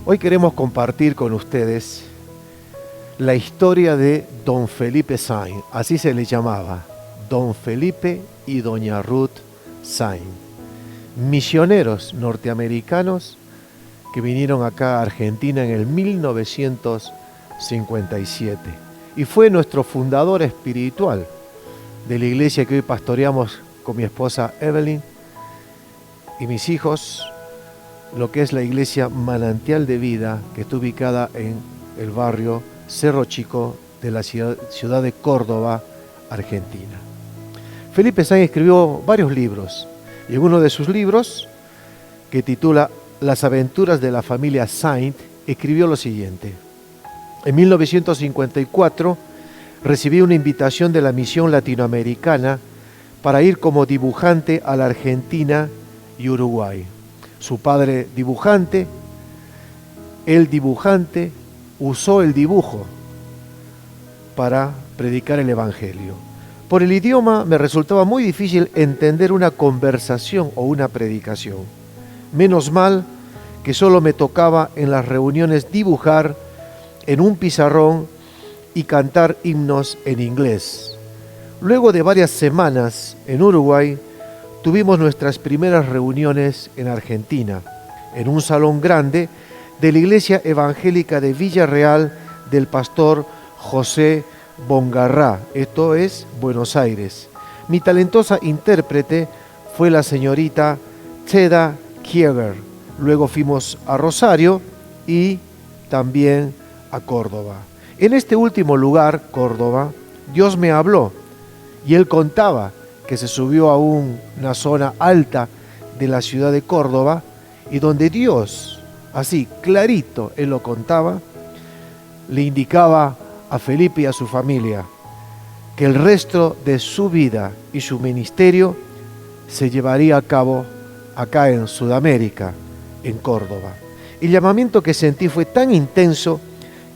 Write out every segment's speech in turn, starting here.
Hoy queremos compartir con ustedes la historia de Don Felipe Sainz, así se le llamaba, Don Felipe y Doña Ruth Sainz, misioneros norteamericanos que vinieron acá a Argentina en el 1957 y fue nuestro fundador espiritual de la iglesia que hoy pastoreamos con mi esposa Evelyn y mis hijos, lo que es la iglesia Manantial de Vida, que está ubicada en el barrio Cerro Chico de la ciudad de Córdoba, Argentina. Felipe Sainz escribió varios libros y en uno de sus libros, que titula Las aventuras de la familia Sainz, escribió lo siguiente: en 1954 recibí una invitación de la misión latinoamericana para ir como dibujante a la Argentina y Uruguay. Su padre dibujante, el dibujante usó el dibujo para predicar el Evangelio. Por el idioma me resultaba muy difícil entender una conversación o una predicación. Menos mal que solo me tocaba en las reuniones dibujar en un pizarrón y cantar himnos en inglés. Luego de varias semanas en Uruguay, tuvimos nuestras primeras reuniones en Argentina, en un salón grande de la Iglesia Evangélica de Villarreal del pastor José Bongarrá, esto es Buenos Aires. Mi talentosa intérprete fue la señorita Teda Kieger. Luego fuimos a Rosario y también a Córdoba. En este último lugar, Córdoba, Dios me habló y Él contaba que se subió a una zona alta de la ciudad de Córdoba y donde Dios, así clarito Él lo contaba, le indicaba a Felipe y a su familia que el resto de su vida y su ministerio se llevaría a cabo acá en Sudamérica, en Córdoba. El llamamiento que sentí fue tan intenso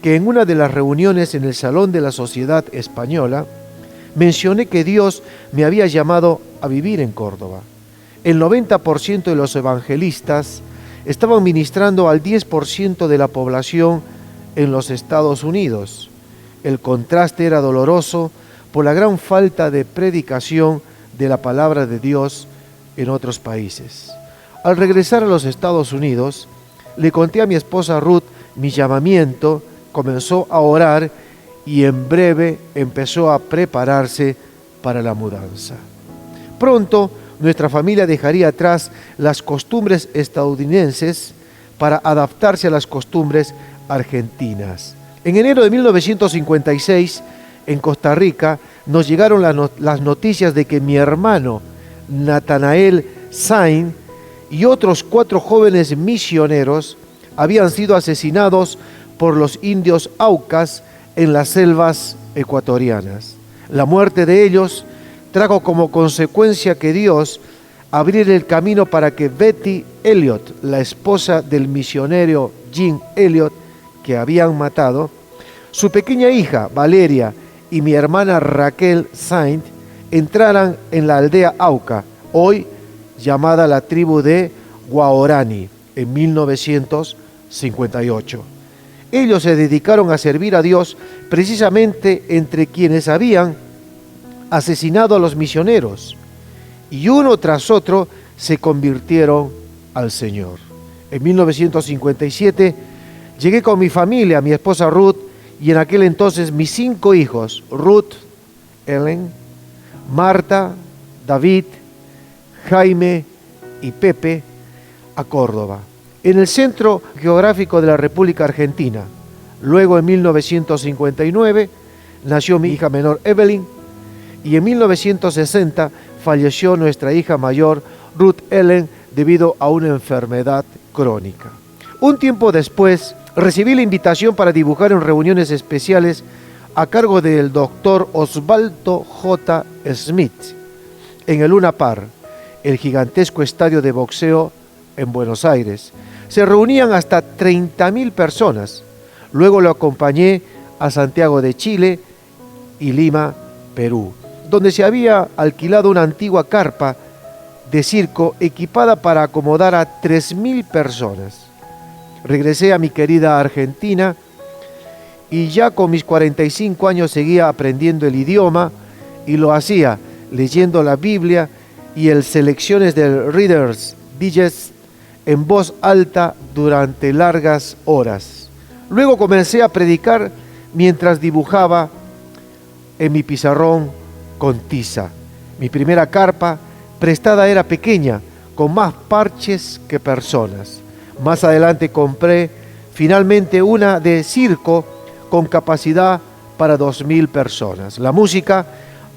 que en una de las reuniones en el Salón de la Sociedad Española mencioné que Dios me había llamado a vivir en Córdoba. El 90% de los evangelistas estaban ministrando al 10% de la población en los Estados Unidos. El contraste era doloroso por la gran falta de predicación de la palabra de Dios en otros países. Al regresar a los Estados Unidos, le conté a mi esposa Ruth mi llamamiento, comenzó a orar y en breve empezó a prepararse para la mudanza. Pronto nuestra familia dejaría atrás las costumbres estadounidenses para adaptarse a las costumbres argentinas. En enero de 1956, en Costa Rica, nos llegaron las noticias de que mi hermano Natanael Sainz y otros 4 jóvenes misioneros habían sido asesinados por los indios Aucas en las selvas ecuatorianas. La muerte de ellos trajo como consecuencia que Dios abriera el camino para que Betty Elliot, la esposa del misionero Jim Elliot que habían matado, su pequeña hija Valeria y mi hermana Raquel Sainz entraran en la aldea Auca, hoy llamada la tribu de Guaorani, en 1958. Ellos se dedicaron a servir a Dios precisamente entre quienes habían asesinado a los misioneros, y uno tras otro se convirtieron al Señor. En 1957 llegué con mi familia, mi esposa Ruth, y en aquel entonces mis 5 hijos, Ruth, Ellen, Marta, David, Jaime y Pepe, a Córdoba, en el centro geográfico de la República Argentina. Luego, en 1959, nació mi hija menor Evelyn y en 1960 falleció nuestra hija mayor Ruth Ellen debido a una enfermedad crónica. Un tiempo después, recibí la invitación para dibujar en reuniones especiales a cargo del doctor Osvaldo J. Smith en el Luna Park, el gigantesco estadio de boxeo en Buenos Aires. Se reunían hasta 30.000 personas. Luego lo acompañé a Santiago de Chile y Lima, Perú, donde se había alquilado una antigua carpa de circo equipada para acomodar a 3.000 personas. regresé a mi querida Argentina y ya con mis 45 años seguía aprendiendo el idioma y lo hacía leyendo la Biblia y el selecciones del Reader's Digest en voz alta durante largas horas. Luego comencé a predicar mientras dibujaba en mi pizarrón con tiza. Mi primera carpa prestada era pequeña, con más parches que personas. Más adelante compré finalmente una de circo con capacidad para 2.000 personas. La música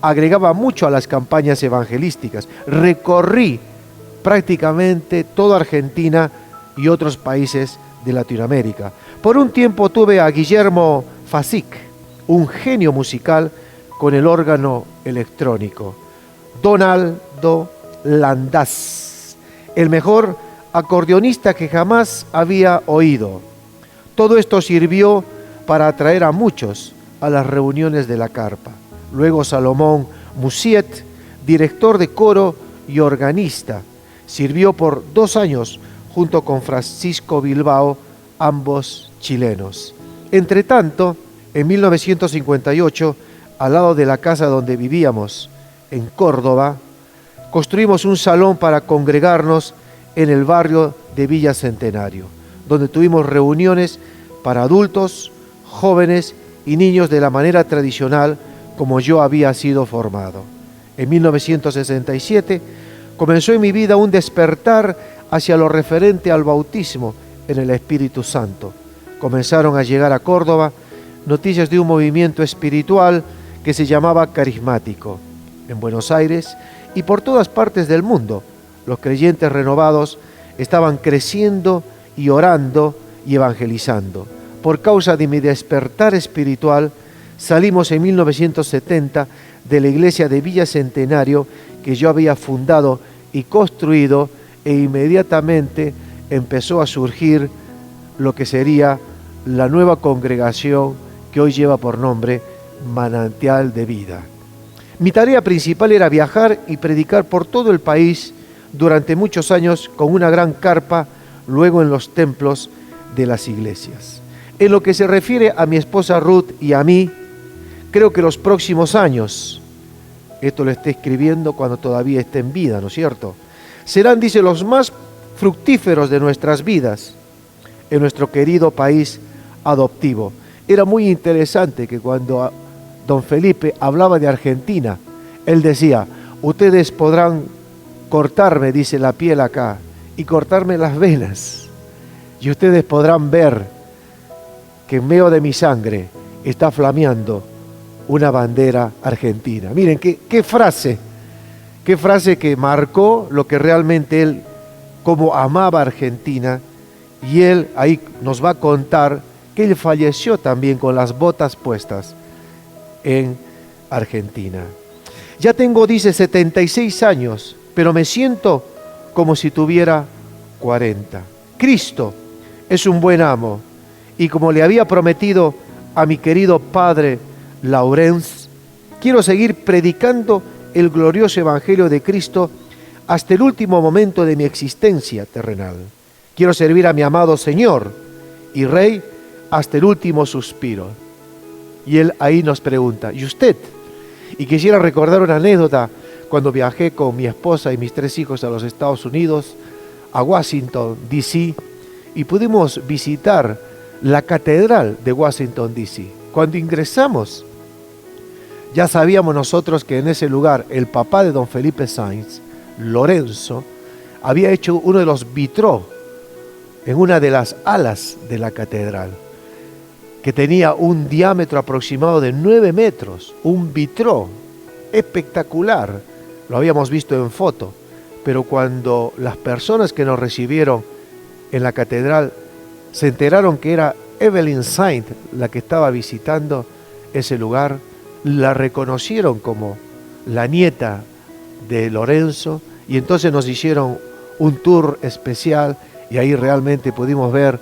agregaba mucho a las campañas evangelísticas. Recorrí prácticamente toda Argentina y otros países de Latinoamérica. Por un tiempo tuve a Guillermo Fasic, un genio musical con el órgano electrónico. Donaldo Landaz, el mejor acordeonista que jamás había oído. Todo esto sirvió para atraer a muchos a las reuniones de la carpa. Luego Salomón Musiet, director de coro y organista, sirvió por 2 años junto con Francisco Bilbao, ambos chilenos. Entretanto, en 1958, al lado de la casa donde vivíamos, en Córdoba, construimos un salón para congregarnos en el barrio de Villa Centenario, donde tuvimos reuniones para adultos, jóvenes y niños de la manera tradicional como yo había sido formado. En 1967 comenzó en mi vida un despertar hacia lo referente al bautismo en el Espíritu Santo. Comenzaron a llegar a Córdoba noticias de un movimiento espiritual que se llamaba carismático. En Buenos Aires y por todas partes del mundo, los creyentes renovados estaban creciendo y orando y evangelizando. Por causa de mi despertar espiritual, salimos en 1970 de la iglesia de Villa Centenario que yo había fundado y construido, e inmediatamente empezó a surgir lo que sería la nueva congregación que hoy lleva por nombre Manantial de Vida. Mi tarea principal era viajar y predicar por todo el país durante muchos años con una gran carpa, luego en los templos de las iglesias. En lo que se refiere a mi esposa Ruth y a mí, creo que los próximos años, esto lo estoy escribiendo cuando todavía esté en vida, ¿no es cierto?, serán, dice, los más fructíferos de nuestras vidas en nuestro querido país adoptivo. Era muy interesante que cuando don Felipe hablaba de Argentina, él decía, ustedes podrán cortarme, dice, la piel acá, y cortarme las venas, y ustedes podrán ver que en medio de mi sangre está flameando una bandera argentina. Miren, qué frase que marcó lo que realmente él, como amaba a Argentina, y él ahí nos va a contar que él falleció también con las botas puestas en Argentina. Ya tengo, dice, 76 años, pero me siento como si tuviera 40. Cristo es un buen amo, y como le había prometido a mi querido padre Laurens, quiero seguir predicando el glorioso evangelio de Cristo hasta el último momento de mi existencia terrenal. Quiero servir a mi amado Señor y Rey hasta el último suspiro. Y él ahí nos pregunta, ¿y usted? Y quisiera recordar una anécdota cuando viajé con mi esposa y mis 3 hijos a los Estados Unidos, a Washington, D.C., y pudimos visitar la catedral de Washington, D.C. Cuando ingresamos, ya sabíamos nosotros que en ese lugar el papá de don Felipe Sainz, Lorenzo, había hecho uno de los vitrós en una de las alas de la catedral, que tenía un diámetro aproximado de 9 metros, un vitró espectacular. Lo habíamos visto en foto, pero cuando las personas que nos recibieron en la catedral se enteraron que era Evelyn Saint la que estaba visitando ese lugar, la reconocieron como la nieta de Lorenzo, y entonces nos hicieron un tour especial, y ahí realmente pudimos ver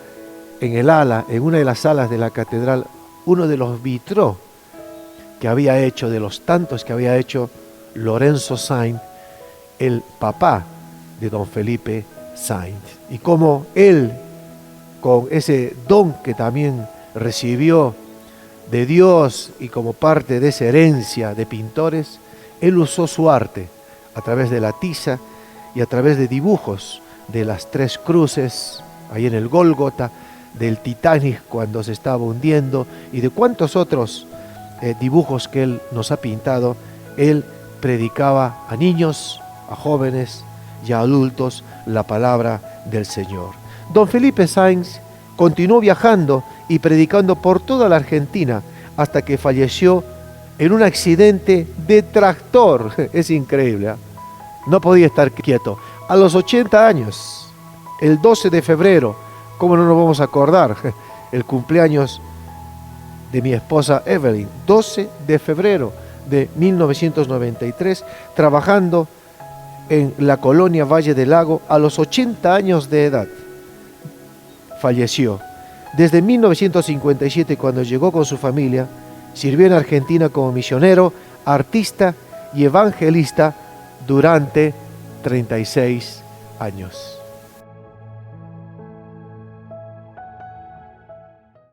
en el ala, en una de las salas de la catedral, uno de los vitrós que había hecho, de los tantos que había hecho Lorenzo Saint, el papá de don Felipe Saint, y cómo él con ese don que también recibió de Dios y como parte de esa herencia de pintores, él usó su arte a través de la tiza y a través de dibujos de las tres cruces, ahí en el Gólgota, del Titanic cuando se estaba hundiendo y de cuantos otros dibujos que él nos ha pintado. Él predicaba a niños, a jóvenes y a adultos la palabra del Señor. Don Felipe Sáenz continuó viajando y predicando por toda la Argentina hasta que falleció en un accidente de tractor. Es increíble, ¿eh? No podía estar quieto. A los 80 años, el 12 de febrero, ¿cómo no nos vamos a acordar? El cumpleaños de mi esposa Evelyn, 12 de febrero de 1993, trabajando en la colonia Valle del Lago a los 80 años de edad. Falleció. Desde 1957, cuando llegó con su familia, sirvió en Argentina como misionero, artista y evangelista durante 36 años.